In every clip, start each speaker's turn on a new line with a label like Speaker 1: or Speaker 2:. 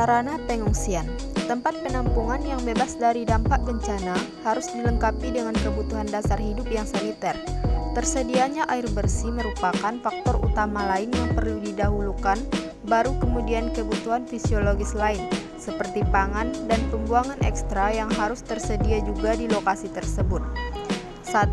Speaker 1: Sarana pengungsian. Tempat penampungan yang bebas dari dampak bencana harus dilengkapi dengan kebutuhan dasar hidup yang saniter. Tersedianya air bersih merupakan faktor utama lain yang perlu didahulukan, baru kemudian kebutuhan fisiologis lain, seperti pangan dan pembuangan ekstra yang harus tersedia juga di lokasi tersebut. 1.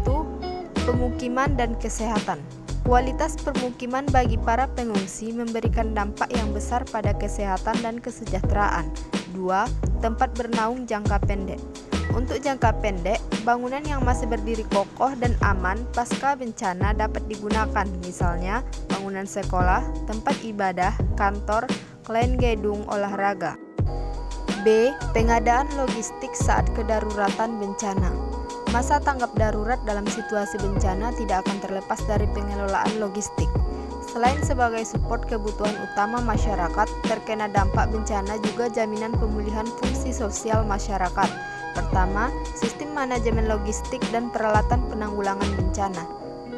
Speaker 1: Pemukiman dan kesehatan. Kualitas permukiman bagi para pengungsi memberikan dampak yang besar pada kesehatan dan kesejahteraan. 2. Tempat bernaung jangka pendek. Untuk jangka pendek, bangunan yang masih berdiri kokoh dan aman pasca bencana dapat digunakan, misalnya bangunan sekolah, tempat ibadah, kantor, klaim gedung olahraga. B. Pengadaan logistik saat kedaruratan bencana. Masa tanggap darurat dalam situasi bencana tidak akan terlepas dari pengelolaan logistik. Selain sebagai support kebutuhan utama masyarakat, terkena dampak bencana juga jaminan pemulihan fungsi sosial masyarakat. Pertama, sistem manajemen logistik dan peralatan penanggulangan bencana.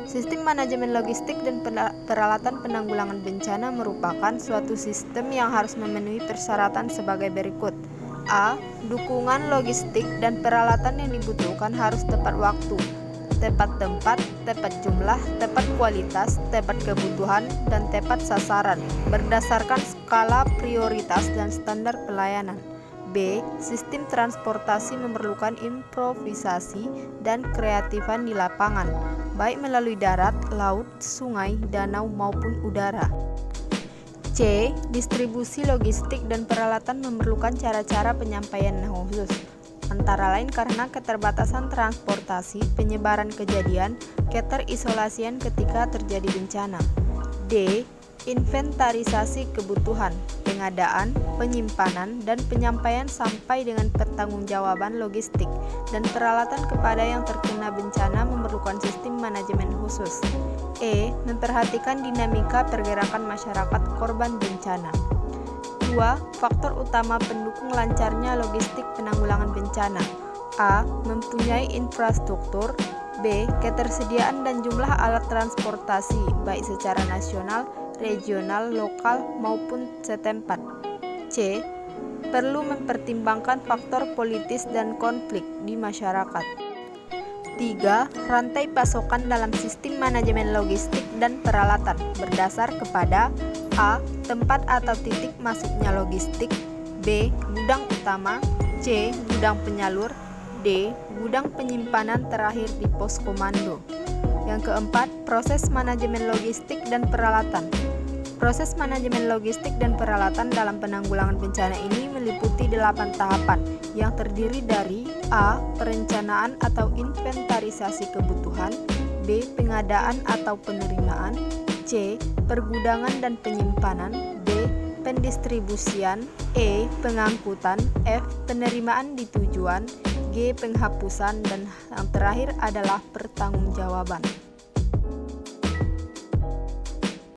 Speaker 1: Sistem manajemen logistik dan peralatan penanggulangan bencana merupakan suatu sistem yang harus memenuhi persyaratan sebagai berikut. A. Dukungan logistik dan peralatan yang dibutuhkan harus tepat waktu, tepat tempat, tepat jumlah, tepat kualitas, tepat kebutuhan, dan tepat sasaran, berdasarkan skala prioritas dan standar pelayanan. B. Sistem transportasi memerlukan improvisasi dan kreatifan di lapangan, baik melalui darat, laut, sungai, danau, maupun udara. C. Distribusi logistik dan peralatan memerlukan cara-cara penyampaian khusus, antara lain karena keterbatasan transportasi, penyebaran kejadian, keterisolasian ketika terjadi bencana. D. Inventarisasi kebutuhan, pengadaan, penyimpanan, dan penyampaian sampai dengan pertanggungjawaban logistik dan peralatan kepada yang terkena bencana memerlukan sistem manajemen khusus. E. Memperhatikan dinamika pergerakan masyarakat korban bencana. 2. Faktor utama pendukung lancarnya logistik penanggulangan bencana. A. Mempunyai infrastruktur. B. Ketersediaan dan jumlah alat transportasi, baik secara nasional, regional, lokal, maupun setempat. C. Perlu mempertimbangkan faktor politis dan konflik di masyarakat. 3. Rantai pasokan dalam sistem manajemen logistik dan peralatan berdasar kepada A. Tempat atau titik masuknya logistik. B. Gudang utama. C. Gudang penyalur. D. Gudang penyimpanan terakhir di pos komando. Yang keempat, proses manajemen logistik dan peralatan. Proses manajemen logistik dan peralatan dalam penanggulangan bencana ini meliputi 8 tahapan yang terdiri dari A. Perencanaan atau inventarisasi kebutuhan. B. Pengadaan atau penerimaan. C. Pergudangan dan penyimpanan. D. Pendistribusian. E. Pengangkutan. F. Penerimaan di tujuan. G. Penghapusan. Dan yang terakhir adalah pertanggungjawaban.